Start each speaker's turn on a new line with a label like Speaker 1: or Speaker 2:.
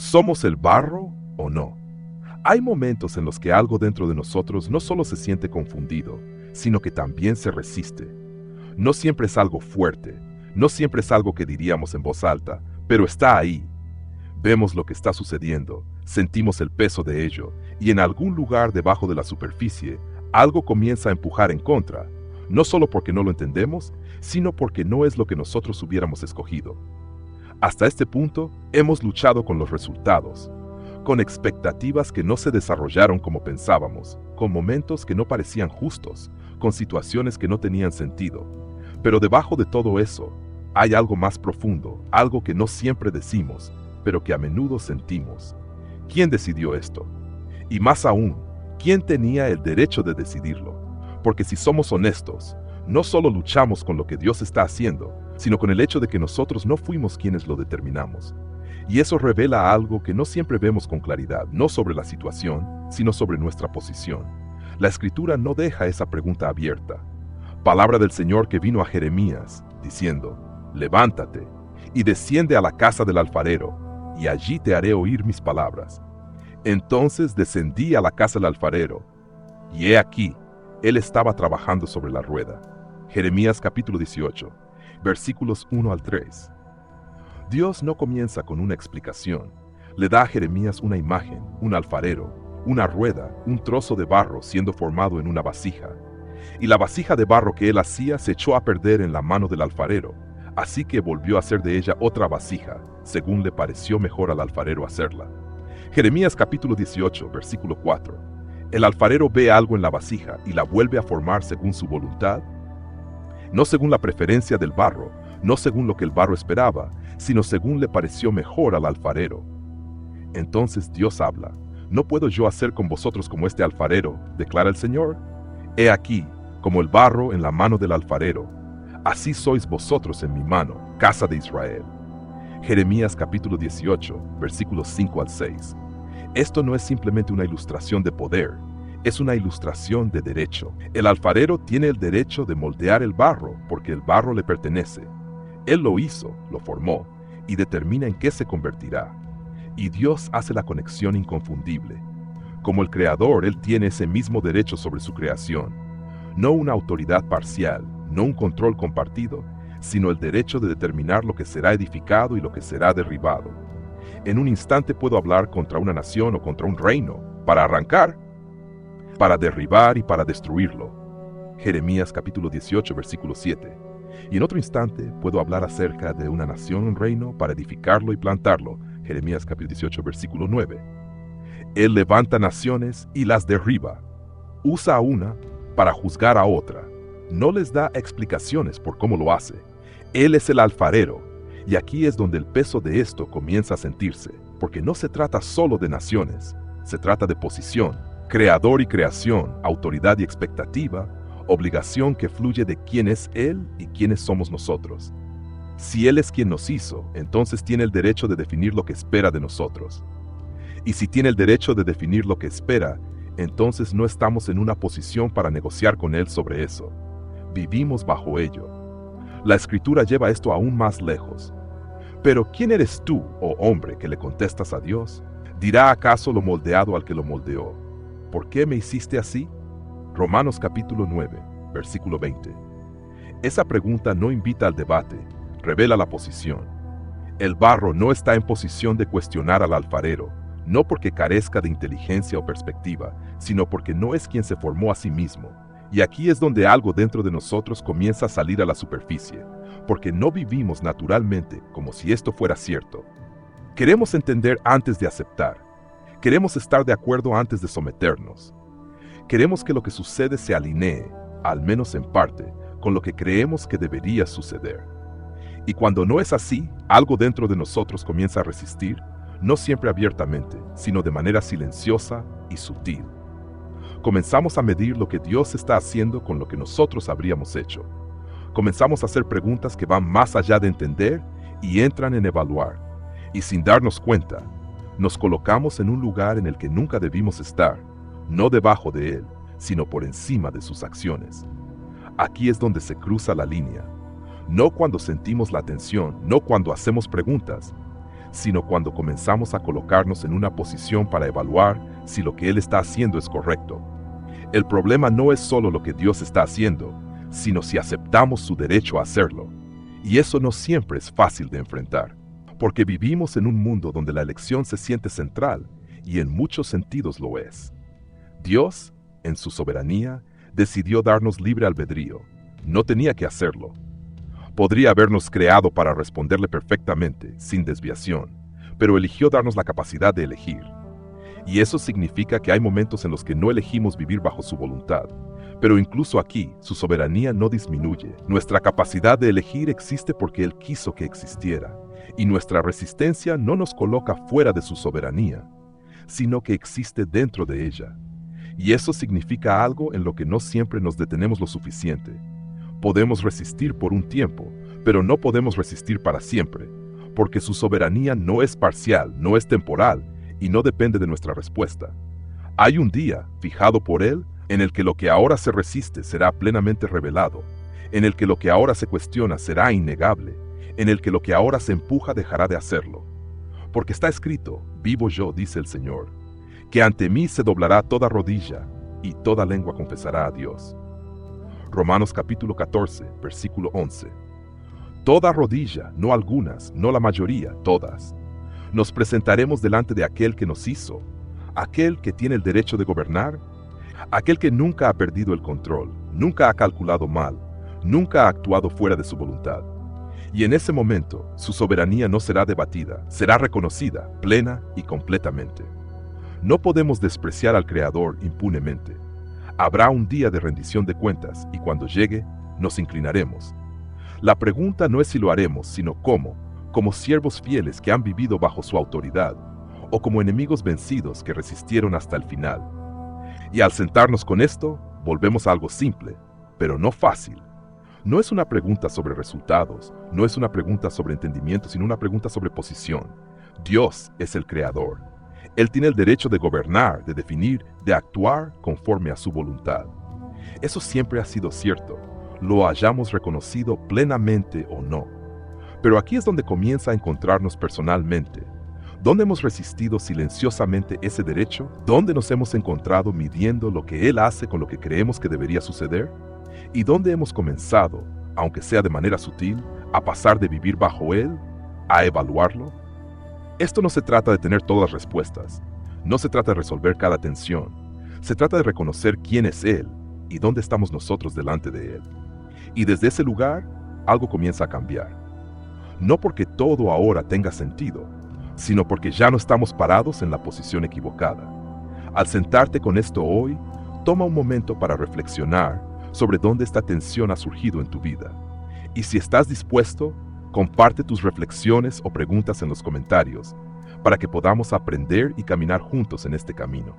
Speaker 1: ¿Somos el barro o no? Hay momentos en los que algo dentro de nosotros no solo se siente confundido, sino que también se resiste. No siempre es algo fuerte, no siempre es algo que diríamos en voz alta, pero está ahí. Vemos lo que está sucediendo, sentimos el peso de ello, y en algún lugar debajo de la superficie, algo comienza a empujar en contra, no solo porque no lo entendemos, sino porque no es lo que nosotros hubiéramos escogido. Hasta este punto, hemos luchado con los resultados, con expectativas que no se desarrollaron como pensábamos, con momentos que no parecían justos, con situaciones que no tenían sentido. Pero debajo de todo eso, hay algo más profundo, algo que no siempre decimos, pero que a menudo sentimos. ¿Quién decidió esto? Y más aún, ¿quién tenía el derecho de decidirlo? Porque si somos honestos, no solo luchamos con lo que Dios está haciendo, sino con el hecho de que nosotros no fuimos quienes lo determinamos. Y eso revela algo que no siempre vemos con claridad, no sobre la situación, sino sobre nuestra posición. La Escritura no deja esa pregunta abierta. Palabra del Señor que vino a Jeremías, diciendo, levántate y desciende a la casa del alfarero, y allí te haré oír mis palabras. Entonces descendí a la casa del alfarero, y he aquí, él estaba trabajando sobre la rueda. Jeremías capítulo 18, versículos 1 al 3. Dios no comienza con una explicación. Le da a Jeremías una imagen, un alfarero, una rueda, un trozo de barro siendo formado en una vasija. Y la vasija de barro que él hacía se echó a perder en la mano del alfarero, así que volvió a hacer de ella otra vasija, según le pareció mejor al alfarero hacerla. Jeremías capítulo 18, versículo 4. El alfarero ve algo en la vasija y la vuelve a formar según su voluntad, no según la preferencia del barro, no según lo que el barro esperaba, sino según le pareció mejor al alfarero. Entonces Dios habla, ¿no puedo yo hacer con vosotros como este alfarero?, declara el Señor. He aquí, como el barro en la mano del alfarero, así sois vosotros en mi mano, casa de Israel. Jeremías capítulo 18, versículos 5 al 6. Esto no es simplemente una ilustración de poder, es una ilustración de derecho. El alfarero tiene el derecho de moldear el barro porque el barro le pertenece. Él lo hizo, lo formó, y determina en qué se convertirá. Y Dios hace la conexión inconfundible. Como el Creador, Él tiene ese mismo derecho sobre su creación. No una autoridad parcial, no un control compartido, sino el derecho de determinar lo que será edificado y lo que será derribado. En un instante puedo hablar contra una nación o contra un reino, para arrancar, para derribar y para destruirlo. Jeremías capítulo 18, versículo 7. Y en otro instante puedo hablar acerca de una nación, un reino, para edificarlo y plantarlo. Jeremías capítulo 18, versículo 9. Él levanta naciones y las derriba. Usa a una para juzgar a otra. No les da explicaciones por cómo lo hace. Él es el alfarero. Y aquí es donde el peso de esto comienza a sentirse, porque no se trata solo de naciones, se trata de posición, creador y creación, autoridad y expectativa, obligación que fluye de quién es Él y quiénes somos nosotros. Si Él es quien nos hizo, entonces tiene el derecho de definir lo que espera de nosotros. Y si tiene el derecho de definir lo que espera, entonces no estamos en una posición para negociar con Él sobre eso. Vivimos bajo ello. La Escritura lleva esto aún más lejos. Pero ¿quién eres tú, oh hombre, que le contestas a Dios? ¿Dirá acaso lo moldeado al que lo moldeó? ¿Por qué me hiciste así? Romanos capítulo 9, versículo 20. Esa pregunta no invita al debate, revela la posición. El barro no está en posición de cuestionar al alfarero, no porque carezca de inteligencia o perspectiva, sino porque no es quien se formó a sí mismo. Y aquí es donde algo dentro de nosotros comienza a salir a la superficie, porque no vivimos naturalmente como si esto fuera cierto. Queremos entender antes de aceptar. Queremos estar de acuerdo antes de someternos. Queremos que lo que sucede se alinee, al menos en parte, con lo que creemos que debería suceder. Y cuando no es así, algo dentro de nosotros comienza a resistir, no siempre abiertamente, sino de manera silenciosa y sutil. Comenzamos a medir lo que Dios está haciendo con lo que nosotros habríamos hecho. Comenzamos a hacer preguntas que van más allá de entender y entran en evaluar. Y sin darnos cuenta, nos colocamos en un lugar en el que nunca debimos estar, no debajo de Él, sino por encima de sus acciones. Aquí es donde se cruza la línea. No cuando sentimos la tensión, no cuando hacemos preguntas, sino cuando comenzamos a colocarnos en una posición para evaluar si lo que Él está haciendo es correcto. El problema no es solo lo que Dios está haciendo, sino si aceptamos su derecho a hacerlo. Y eso no siempre es fácil de enfrentar, porque vivimos en un mundo donde la elección se siente central, y en muchos sentidos lo es. Dios, en su soberanía, decidió darnos libre albedrío. No tenía que hacerlo. Podría habernos creado para responderle perfectamente, sin desviación, pero eligió darnos la capacidad de elegir. Y eso significa que hay momentos en los que no elegimos vivir bajo su voluntad. Pero incluso aquí, su soberanía no disminuye. Nuestra capacidad de elegir existe porque Él quiso que existiera. Y nuestra resistencia no nos coloca fuera de su soberanía, sino que existe dentro de ella. Y eso significa algo en lo que no siempre nos detenemos lo suficiente. Podemos resistir por un tiempo, pero no podemos resistir para siempre, porque su soberanía no es parcial, no es temporal, y no depende de nuestra respuesta. Hay un día, fijado por Él, en el que lo que ahora se resiste será plenamente revelado, en el que lo que ahora se cuestiona será innegable, en el que lo que ahora se empuja dejará de hacerlo. Porque está escrito, vivo yo, dice el Señor, que ante mí se doblará toda rodilla, y toda lengua confesará a Dios. Romanos capítulo 14, versículo 11. Toda rodilla, no algunas, no la mayoría, todas. Nos presentaremos delante de aquel que nos hizo, aquel que tiene el derecho de gobernar, aquel que nunca ha perdido el control, nunca ha calculado mal, nunca ha actuado fuera de su voluntad. Y en ese momento, su soberanía no será debatida, será reconocida, plena y completamente. No podemos despreciar al Creador impunemente. Habrá un día de rendición de cuentas y cuando llegue, nos inclinaremos. La pregunta no es si lo haremos, sino cómo, como siervos fieles que han vivido bajo su autoridad, o como enemigos vencidos que resistieron hasta el final. Y al sentarnos con esto, volvemos a algo simple, pero no fácil. No es una pregunta sobre resultados, no es una pregunta sobre entendimiento, sino una pregunta sobre posición. Dios es el Creador. Él tiene el derecho de gobernar, de definir, de actuar conforme a su voluntad. Eso siempre ha sido cierto, lo hayamos reconocido plenamente o no. Pero aquí es donde comienza a encontrarnos personalmente. ¿Dónde hemos resistido silenciosamente ese derecho? ¿Dónde nos hemos encontrado midiendo lo que Él hace con lo que creemos que debería suceder? ¿Y dónde hemos comenzado, aunque sea de manera sutil, a pasar de vivir bajo Él a evaluarlo? Esto no se trata de tener todas las respuestas, no se trata de resolver cada tensión, se trata de reconocer quién es Él y dónde estamos nosotros delante de Él. Y desde ese lugar, algo comienza a cambiar. No porque todo ahora tenga sentido, sino porque ya no estamos parados en la posición equivocada. Al sentarte con esto hoy, toma un momento para reflexionar sobre dónde esta tensión ha surgido en tu vida. Y si estás dispuesto, comparte tus reflexiones o preguntas en los comentarios para que podamos aprender y caminar juntos en este camino.